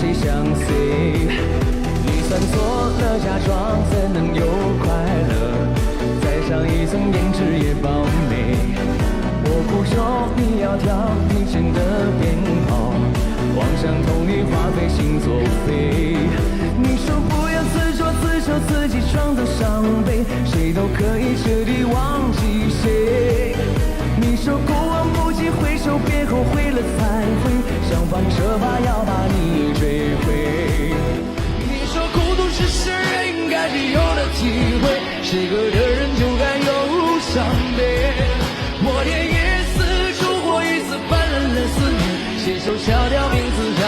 谁相随？你算错了，假装怎能有快乐？再上一层胭脂也饱美。我不说你要挑明显的偏好，妄想偷你花费心作废。你说不要自作自受，自己创造伤悲，谁都可以彻底忘记谁。你说过往不及回首，别后悔了才会想方设法要把你追回。你说孤独是世人应该必有的体会，是个的人就该有伤悲。我连夜四处过一次，斑斓了思念，写首小调名字叫